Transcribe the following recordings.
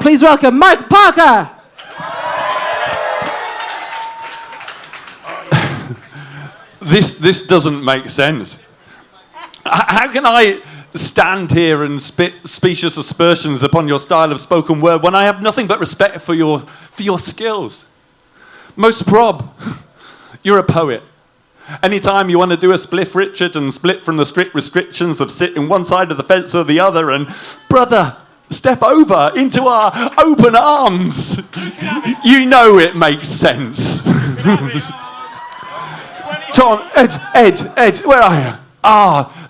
Please welcome Mike Parker. This doesn't make sense. How can I stand here and spit specious aspersions upon your style of spoken word when I have nothing but respect for your skills? Most prob, you're a poet. Anytime you want to do a spliff, Richard, and split from the strict restrictions of sitting one side of the fence or the other, and brother, step over into our open arms. You know it makes sense. Tom, Ed, where are you?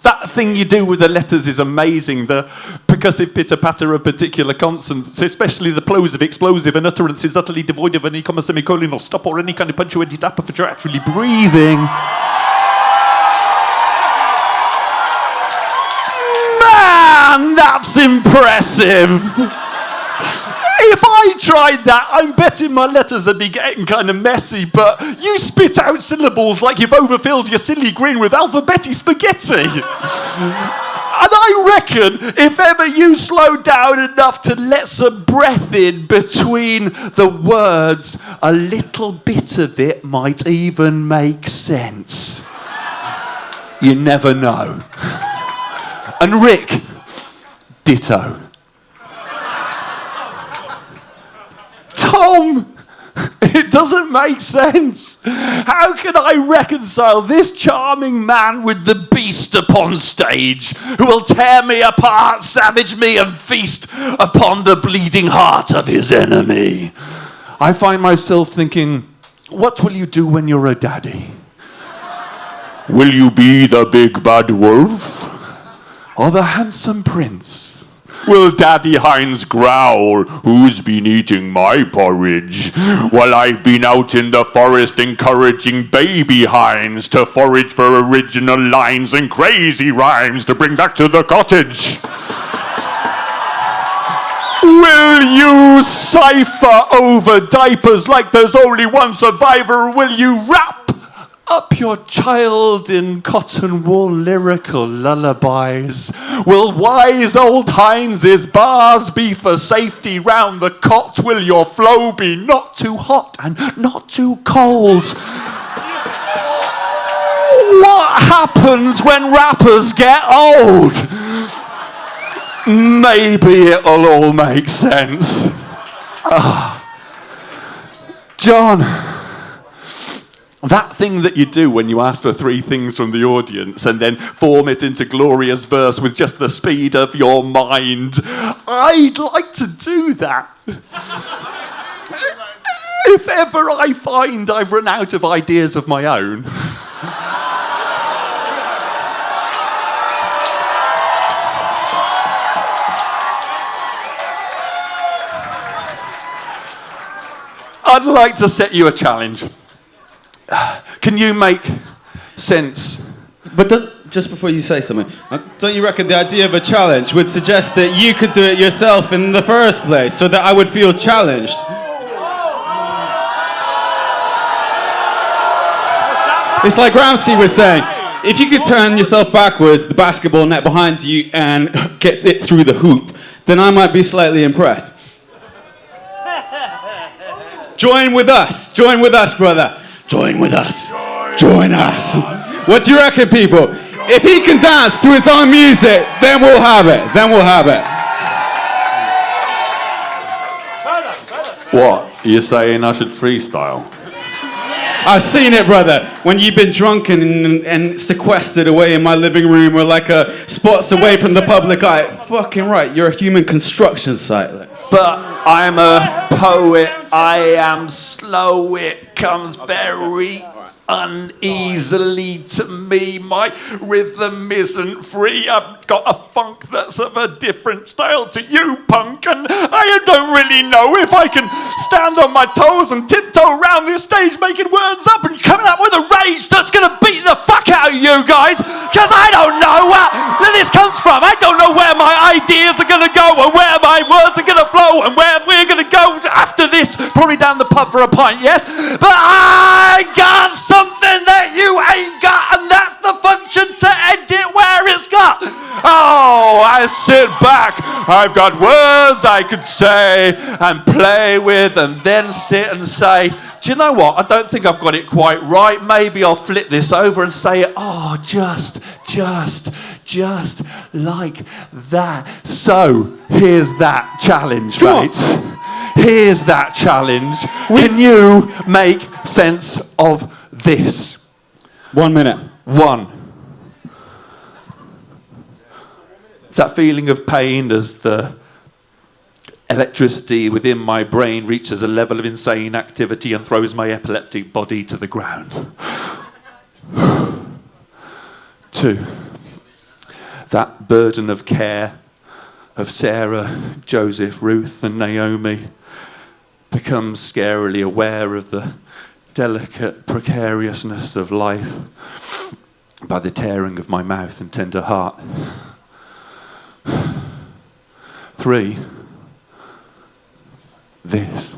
That thing you do with the letters is amazing. The percussive pitter-patter of particular consonants, especially the plosive, explosive, and utterances utterly devoid of any comma, semicolon, or stop, or any kind of punctuated tap if you're actually breathing. Man, that's impressive. If I tried that, I'm betting my letters would be getting kind of messy, but you spit out syllables like you've overfilled your silly grin with alphabetic spaghetti. And I reckon if ever you slow down enough to let some breath in between the words, a little bit of it might even make sense. You never know. And Rick, ditto. Tom, it doesn't make sense. How can I reconcile this charming man with the beast upon stage, who will tear me apart, savage me, and feast upon the bleeding heart of his enemy? I find myself thinking, what will you do when you're a daddy? Will you be the big bad wolf? Or the handsome prince? Will Daddy Hines growl, who's been eating my porridge, while I've been out in the forest encouraging baby Hines to forage for original lines and crazy rhymes to bring back to the cottage? Will you cipher over diapers like there's only one survivor? Will you wrap up your child in cotton wool lyrical lullabies? Will wise old Heinz's bars be for safety round the cot? Will your flow be not too hot and not too cold? What happens when rappers get old? Maybe it'll all make sense. John, that thing that you do when you ask for three things from the audience and then form it into glorious verse with just the speed of your mind. I'd like to do that. If ever I find I've run out of ideas of my own. I'd like to set you a challenge. Can you make sense? But just before you say something, don't you reckon the idea of a challenge would suggest that you could do it yourself in the first place, so that I would feel challenged? It's like Gramsci was saying, if you could turn yourself backwards, the basketball net behind you, and get it through the hoop, then I might be slightly impressed. Join with us, brother. Join with us. Join us. What do you reckon, people? If he can dance to his own music, then we'll have it. What? You're saying I should freestyle? I've seen it, brother. When you've been drunken and sequestered away in my living room or like spots away from the public eye. Fucking right, you're a human construction site. But I'm a poet, I am slow, it comes very uneasily to me. My rhythm isn't free, I've got a funk that's of a different style to you, punk, and I don't really know if I can stand on my toes and tiptoe around this stage making words up and coming up with a rage that's gonna beat the fuck out of you guys, because I don't know where this comes from. I don't know where my ideas are gonna go and where my words are gonna flow and where we're gonna go after this, probably down the pub for a pint, yes, but I got something that you ain't got, and that's the function to edit where it's got. Oh, I sit back I've got words I could say and play with and then sit and say, do you know what? I don't think I've got it quite right. Maybe I'll flip this over and say it, just like that. So, here's that challenge, mates. Here's that challenge. Can you make sense of this? 1 minute. That feeling of pain as the electricity within my brain reaches a level of insane activity and throws my epileptic body to the ground. 2. That burden of care of Sarah, Joseph, Ruth and Naomi becomes scarily aware of the delicate precariousness of life by the tearing of my mouth and tender heart. 3. This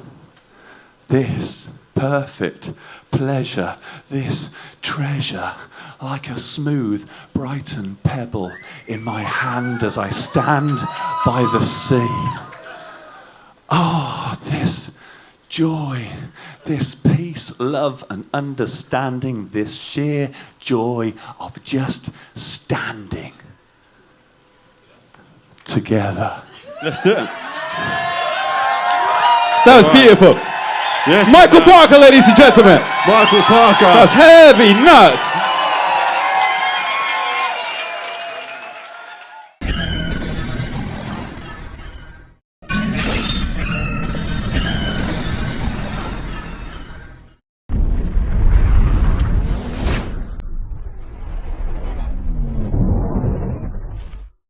perfect pleasure, this treasure, like a smooth, brightened pebble in my hand as I stand by the sea. This joy, this peace, love and understanding, this sheer joy of just standing together. Let's do it. That was beautiful. Yes, Michael Parker, ladies and gentlemen. Michael Parker. That was heavy nuts.